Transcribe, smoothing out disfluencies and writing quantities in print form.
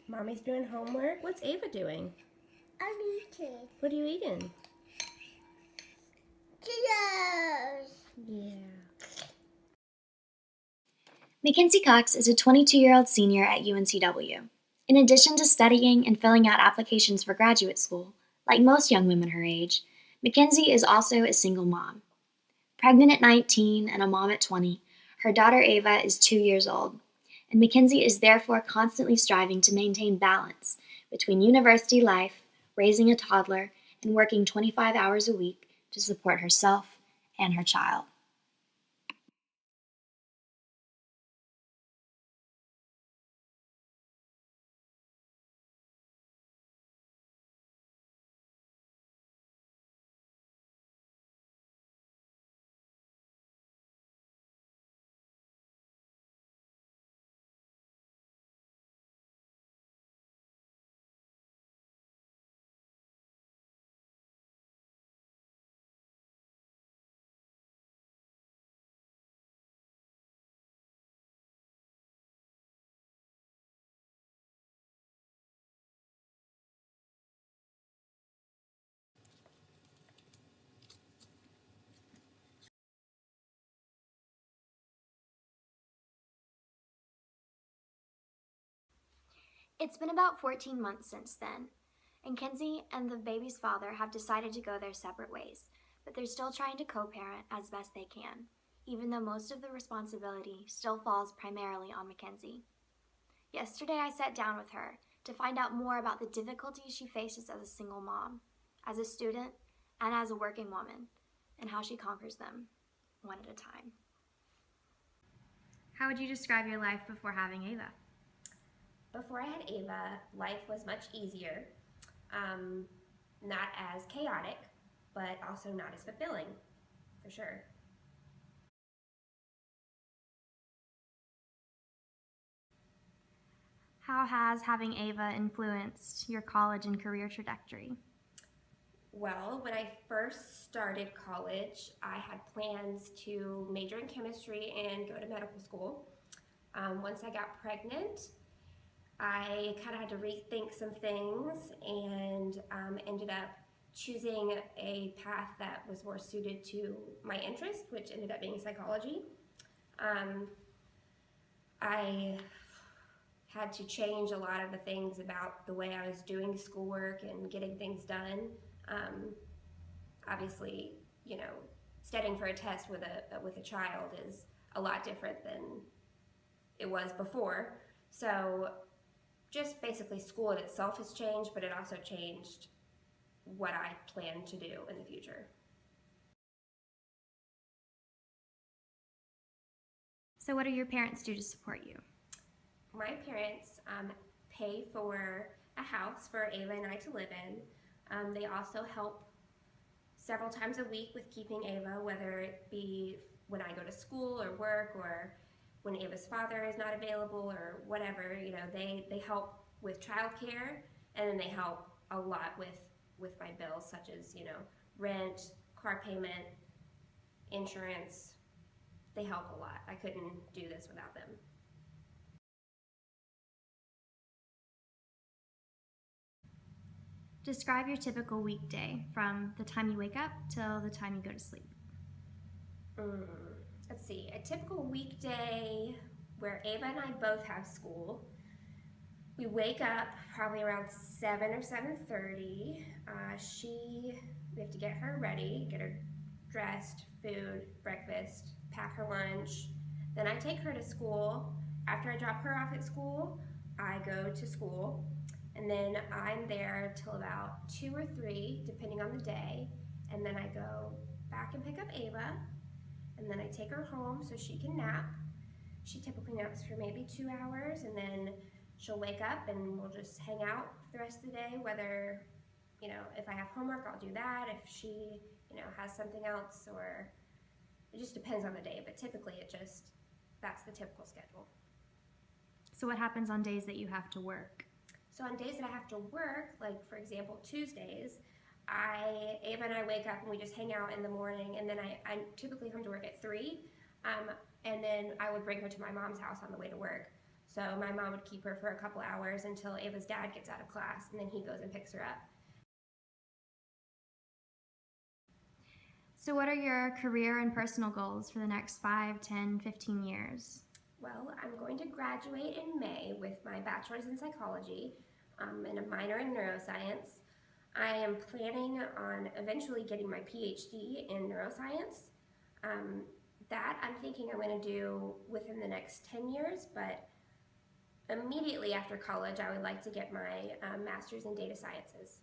Mommy's doing homework. What's Ava doing? I'm eating. What are you eating? Cheetos! Yeah. Mackenzie Cox is a 22-year-old senior at UNCW. In addition to studying and filling out applications for graduate school, like most young women her age, Mackenzie is also a single mom. Pregnant at 19 and a mom at 20, her daughter Ava is 2 years old, and Mackenzie is therefore constantly striving to maintain balance between university life, raising a toddler, and working 25 hours a week to support herself and her child. It's been about 14 months since then, and Kenzie and the baby's father have decided to go their separate ways, but they're still trying to co-parent as best they can, even though most of the responsibility still falls primarily on Mackenzie. Yesterday I sat down with her to find out more about the difficulties she faces as a single mom, as a student, and as a working woman, and how she conquers them, one at a time. How would you describe your life before having Ava? Before I had Ava, life was much easier. Not as chaotic, but also not as fulfilling, for sure. How has having Ava influenced your college and career trajectory? Well, when I first started college, I had plans to major in chemistry and go to medical school. Once I got pregnant, I kind of had to rethink some things and ended up choosing a path that was more suited to my interest, which ended up being psychology. I had to change a lot of the things about the way I was doing schoolwork and getting things done. Obviously, studying for a test with a child is a lot different than it was before. So just basically school in itself has changed, but it also changed what I plan to do in the future. So what do your parents do to support you? My parents pay for a house for Ava and I to live in. They also help several times a week with keeping Ava, whether it be when I go to school or work or when Ava's father is not available or whatever. They help with childcare, and then they help a lot with my bills, such as rent, car payment, insurance. They help a lot. I couldn't do this without them. Describe your typical weekday from the time you wake up till the time you go to sleep. Let's see, a typical weekday where Ava and I both have school. We wake up probably around 7 or 7:30. We have to get her ready, get her dressed, food, breakfast, pack her lunch. Then I take her to school. After I drop her off at school, I go to school, and then I'm there till about 2 or 3, depending on the day. And then I go back and pick up Ava, and then I take her home so she can nap. She typically naps for maybe 2 hours, and then she'll wake up and we'll just hang out the rest of the day. Whether, if I have homework, I'll do that. If she, has something else, or it just depends on the day. But typically that's the typical schedule. So what happens on days that you have to work? So on days that I have to work, like for example Tuesdays, Ava and I wake up and we just hang out in the morning, and then I typically come to work at 3, and then I would bring her to my mom's house on the way to work. So my mom would keep her for a couple hours until Ava's dad gets out of class, and then he goes and picks her up. So what are your career and personal goals for the next 5, 10, 15 years? Well, I'm going to graduate in May with my bachelor's in psychology and a minor in neuroscience. I am planning on eventually getting my PhD in neuroscience. That I'm thinking I'm going to do within the next 10 years, but immediately after college I would like to get my master's in data sciences.